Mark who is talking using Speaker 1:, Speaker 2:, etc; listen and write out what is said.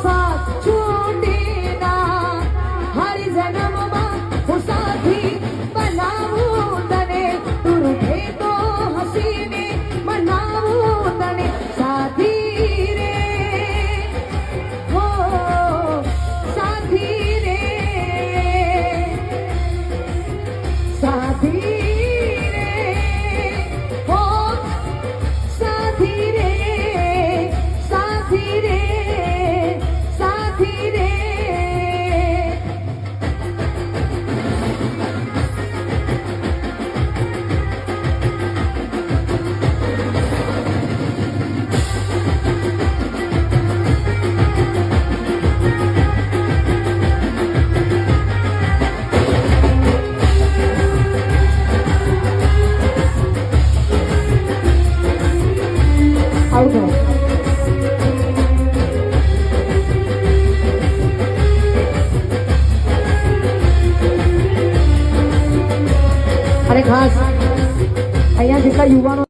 Speaker 1: साथ छूटे ना हरी जन्म હું સાથી બનાવું તને તું રૂઠે તો હસીને મનાવું તને સાથી રે હો સાથી રે સાથી રે હો સાથી રે સાથી રે સાથી રે આવજો અને ખાસ અહીંયા જેટલા યુવાનો